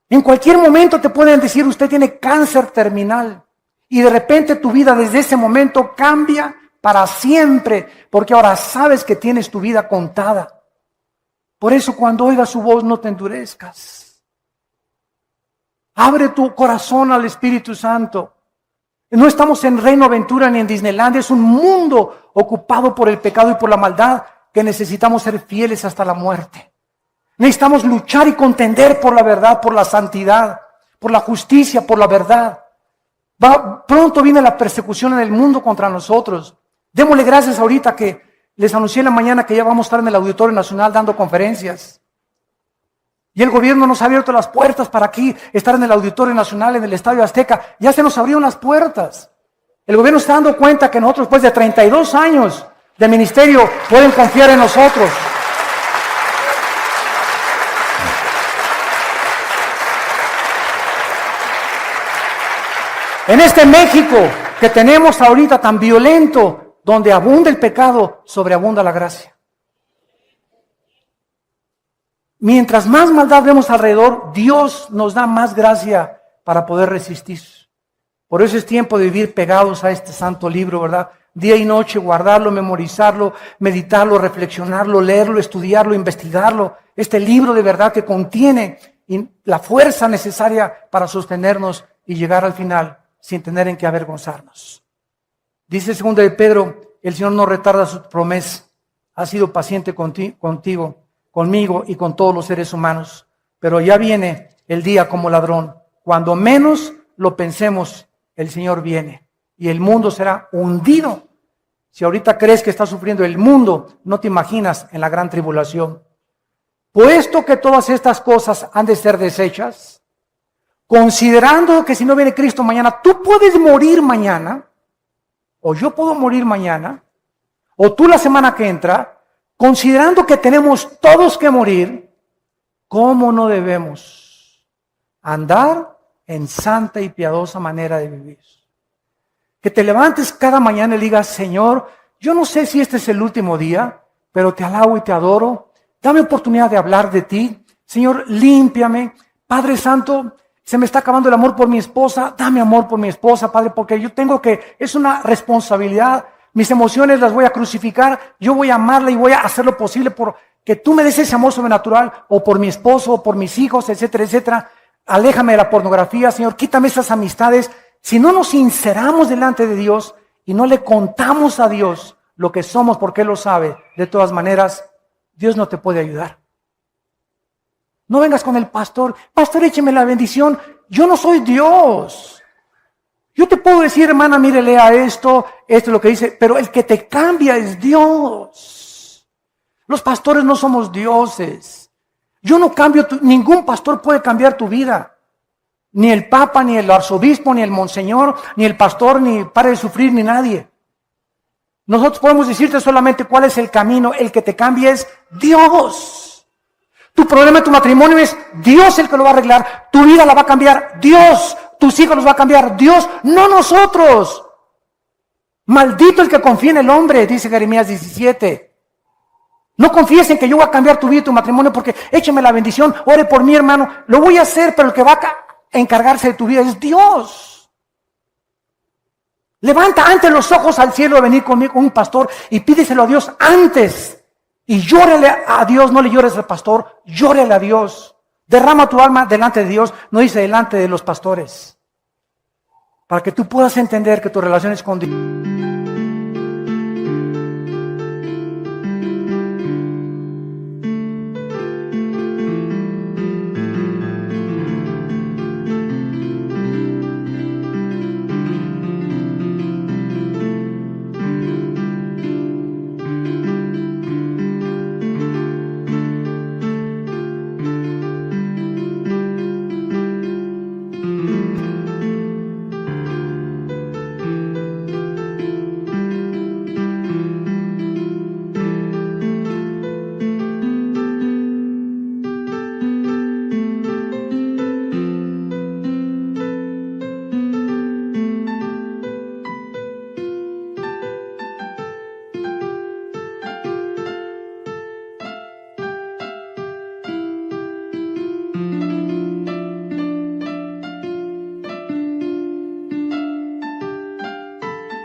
En cualquier momento te pueden decir, usted tiene cáncer terminal. Y de repente tu vida desde ese momento cambia para siempre, porque ahora sabes que tienes tu vida contada. Por eso cuando oigas su voz no te endurezcas. Abre tu corazón al Espíritu Santo. No estamos en Reino Aventura ni en Disneylandia, es un mundo ocupado por el pecado y por la maldad que necesitamos ser fieles hasta la muerte. Necesitamos luchar y contender por la verdad, por la santidad, por la justicia, por la verdad. Pronto viene la persecución en el mundo contra nosotros. Démosle gracias ahorita que les anuncié en la mañana que ya vamos a estar en el Auditorio Nacional dando conferencias. Y el gobierno nos ha abierto las puertas para aquí estar en el Auditorio Nacional, en el Estadio Azteca. Ya se nos abrieron las puertas. El gobierno está dando cuenta que nosotros, después de 32 años de ministerio, pueden confiar en nosotros. En este México que tenemos ahorita tan violento, donde abunda el pecado, sobreabunda la gracia. Mientras más maldad vemos alrededor, Dios nos da más gracia para poder resistir. Por eso es tiempo de vivir pegados a este santo libro, ¿verdad? Día y noche, guardarlo, memorizarlo, meditarlo, reflexionarlo, leerlo, estudiarlo, investigarlo. Este libro de verdad que contiene la fuerza necesaria para sostenernos y llegar al final sin tener en qué avergonzarnos. Dice 2 de Pedro, el Señor no retarda su promesa, ha sido paciente contigo, conmigo y con todos los seres humanos. Pero ya viene el día como ladrón. Cuando menos lo pensemos, el Señor viene y el mundo será hundido. Si ahorita crees que está sufriendo el mundo, no te imaginas en la gran tribulación. Puesto que todas estas cosas han de ser deshechas, considerando que si no viene Cristo mañana, tú puedes morir mañana, o yo puedo morir mañana, o tú la semana que entra, considerando que tenemos todos que morir, ¿cómo no debemos andar en santa y piadosa manera de vivir? Que te levantes cada mañana y digas, Señor, yo no sé si este es el último día, pero te alabo y te adoro. Dame oportunidad de hablar de ti. Señor, límpiame. Padre Santo, se me está acabando el amor por mi esposa. Dame amor por mi esposa, Padre, porque yo es una responsabilidad. Mis emociones las voy a crucificar, yo voy a amarla y voy a hacer lo posible por que tú me des ese amor sobrenatural, o por mi esposo, o por mis hijos, etcétera, etcétera. Aléjame de la pornografía, Señor, quítame esas amistades. Si no nos sinceramos delante de Dios y no le contamos a Dios lo que somos porque Él lo sabe, de todas maneras, Dios no te puede ayudar. No vengas con el pastor, écheme la bendición. Yo no soy Dios. Yo te puedo decir, hermana, mire, lea esto es lo que dice, pero el que te cambia es Dios. Los pastores no somos dioses. Yo no cambio, ningún pastor puede cambiar tu vida. Ni el papa, ni el arzobispo, ni el monseñor, ni el pastor, ni pare de sufrir, ni nadie. Nosotros podemos decirte solamente cuál es el camino. El que te cambia es Dios. Tu problema en tu matrimonio es Dios el que lo va a arreglar. Tu vida la va a cambiar Dios. Tus hijos los va a cambiar Dios, no nosotros. Maldito el que confía en el hombre, dice Jeremías 17. No confíes en que yo voy a cambiar tu vida y tu matrimonio porque écheme la bendición, ore por mí, hermano. Lo voy a hacer, pero el que va a encargarse de tu vida es Dios. Levanta antes los ojos al cielo a venir conmigo con un pastor y pídeselo a Dios antes. Y llórale a Dios, no le llores al pastor, llórale a Dios. Derrama tu alma delante de Dios, no dice delante de los pastores. Para que tú puedas entender que tu relación es con Dios.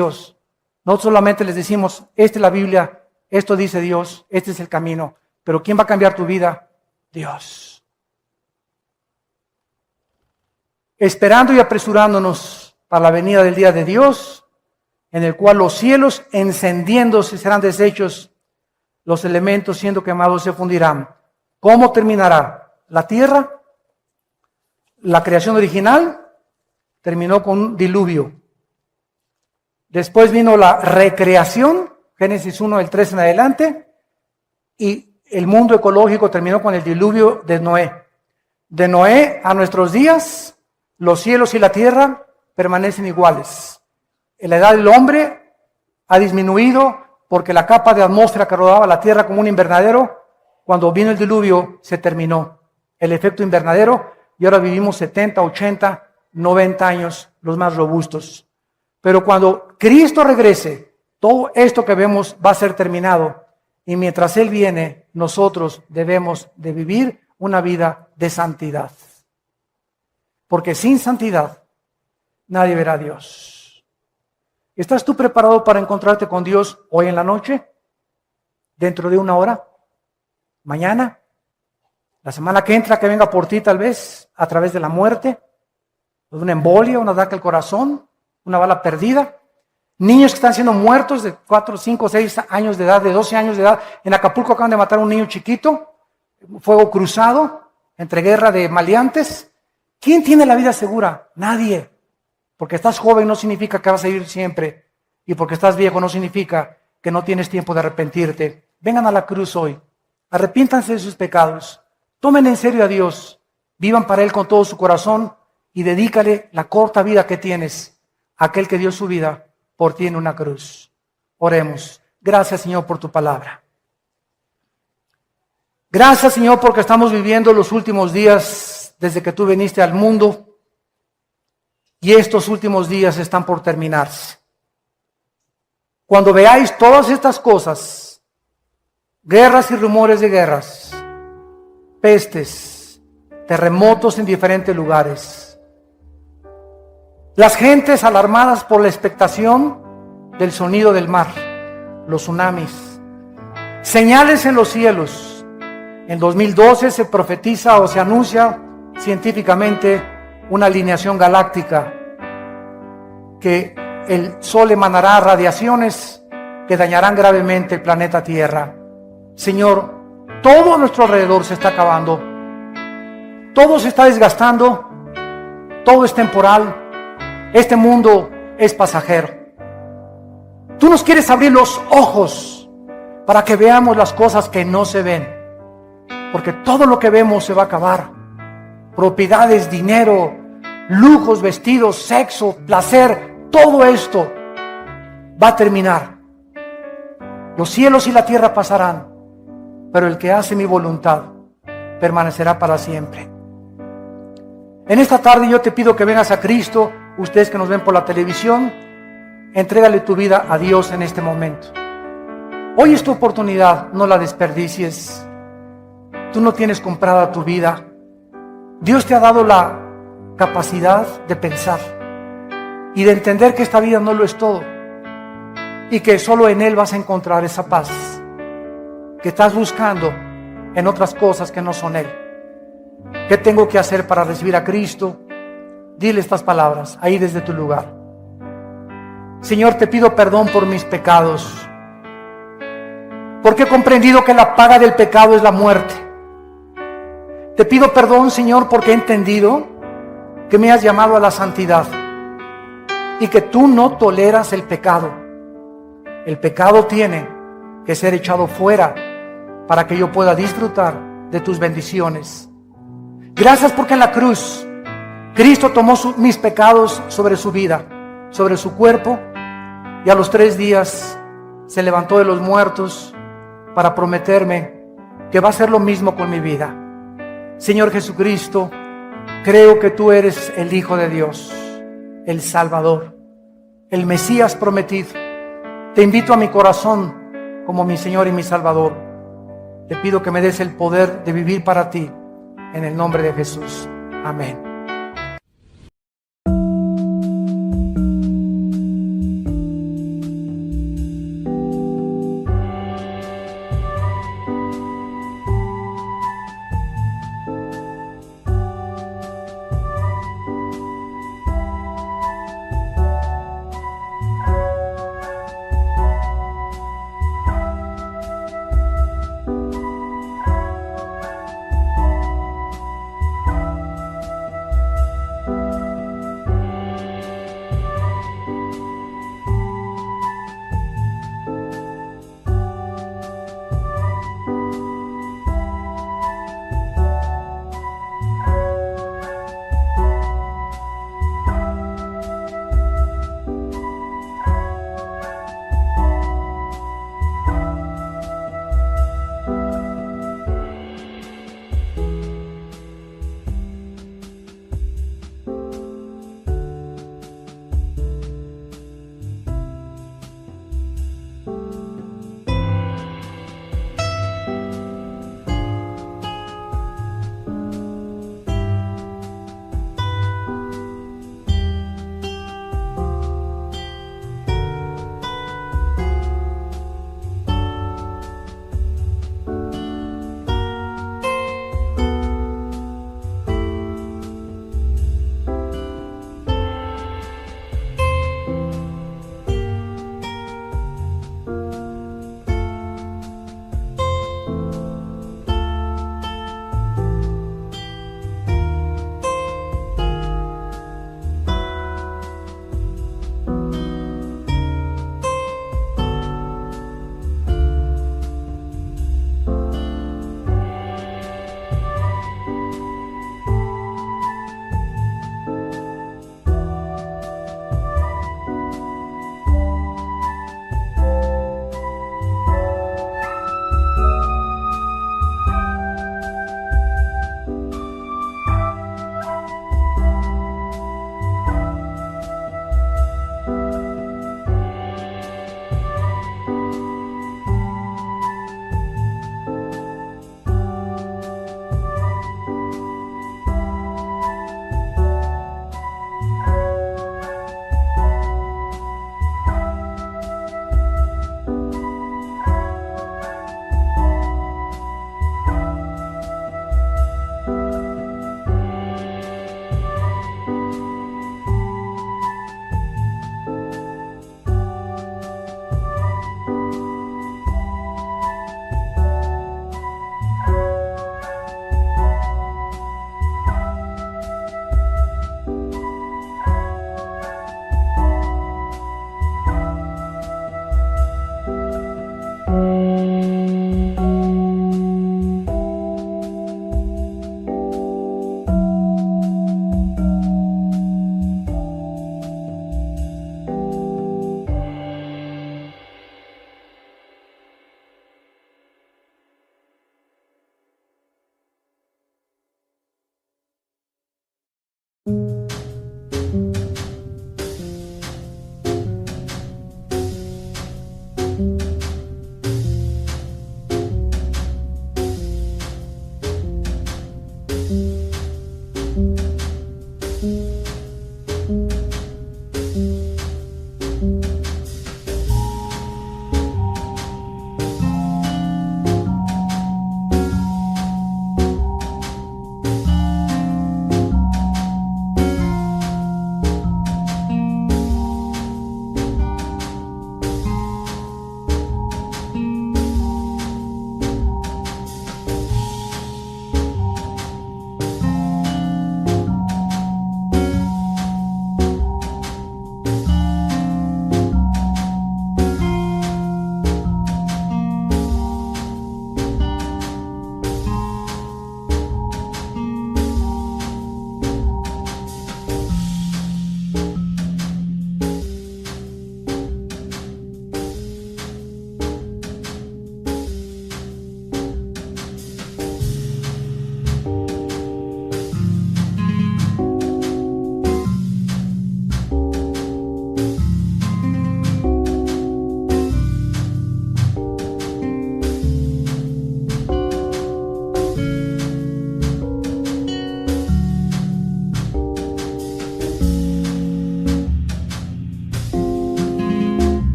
Dios. Nosotros solamente les decimos, esta es la Biblia, esto dice Dios, este es el camino. Pero ¿quién va a cambiar tu vida? Dios. Esperando y apresurándonos para la venida del día de Dios, en el cual los cielos encendiéndose serán deshechos, los elementos siendo quemados se fundirán. ¿Cómo terminará? La tierra, la creación original, terminó con un diluvio. Después vino la recreación, Génesis 1, del 3 en adelante, y el mundo ecológico terminó con el diluvio de Noé. De Noé a nuestros días, los cielos y la tierra permanecen iguales. La edad del hombre ha disminuido porque la capa de atmósfera que rodeaba la tierra como un invernadero, cuando vino el diluvio, se terminó. El efecto invernadero, y ahora vivimos 70, 80, 90 años, los más robustos. Pero cuando Cristo regrese, todo esto que vemos va a ser terminado. Y mientras Él viene, nosotros debemos de vivir una vida de santidad. Porque sin santidad, nadie verá a Dios. ¿Estás tú preparado para encontrarte con Dios hoy en la noche? ¿Dentro de una hora? ¿Mañana? ¿La semana que entra, que venga por ti tal vez? ¿A través de la muerte? ¿De una embolia, un ataque al corazón? ¿Una bala perdida? Niños que están siendo muertos de 4, 5, 6 años de edad, de 12 años de edad. En Acapulco acaban de matar a un niño chiquito. Fuego cruzado, entre guerra de maleantes. ¿Quién tiene la vida segura? Nadie. Porque estás joven no significa que vas a vivir siempre. Y porque estás viejo no significa que no tienes tiempo de arrepentirte. Vengan a la cruz hoy. Arrepiéntanse de sus pecados. Tomen en serio a Dios. Vivan para Él con todo su corazón. Y dedícale la corta vida que tienes a aquel que dio su vida por ti en una cruz. Oremos. Gracias, Señor, por tu palabra. Gracias, Señor, porque estamos viviendo los últimos días desde que tú viniste al mundo. Y estos últimos días están por terminarse. Cuando veáis todas estas cosas, guerras y rumores de guerras, pestes, terremotos en diferentes lugares, las gentes alarmadas por la expectación del sonido del mar, los tsunamis, señales en los cielos. En 2012 se profetiza o se anuncia científicamente una alineación galáctica, que el Sol emanará radiaciones que dañarán gravemente el planeta Tierra. Señor, todo a nuestro alrededor se está acabando, todo se está desgastando, todo es temporal. Este mundo es pasajero. Tú nos quieres abrir los ojos para que veamos las cosas que no se ven, porque todo lo que vemos se va a acabar. Propiedades, dinero, lujos, vestidos, sexo, placer, todo esto va a terminar. Los cielos y la tierra pasarán, pero el que hace mi voluntad permanecerá para siempre. En esta tarde yo te pido que vengas a Cristo. Ustedes que nos ven por la televisión, entrégale tu vida a Dios en este momento. Hoy es tu oportunidad, no la desperdicies. Tú no tienes comprada tu vida. Dios te ha dado la capacidad de pensar y de entender que esta vida no lo es todo y que solo en Él vas a encontrar esa paz que estás buscando en otras cosas que no son Él. ¿Qué tengo que hacer para recibir a Cristo? Dile estas palabras ahí desde tu lugar. Señor, te pido perdón por mis pecados, porque he comprendido que la paga del pecado es la muerte. Te pido perdón, Señor, porque he entendido que me has llamado a la santidad y que tú no toleras el pecado. El pecado tiene que ser echado fuera para que yo pueda disfrutar de tus bendiciones. Gracias porque en la cruz Cristo tomó mis pecados sobre su vida, sobre su cuerpo, y a los 3 días se levantó de los muertos para prometerme que va a hacer lo mismo con mi vida. Señor Jesucristo, creo que tú eres el Hijo de Dios, el Salvador, el Mesías prometido. Te invito a mi corazón como mi Señor y mi Salvador. Te pido que me des el poder de vivir para ti, en el nombre de Jesús. Amén. you.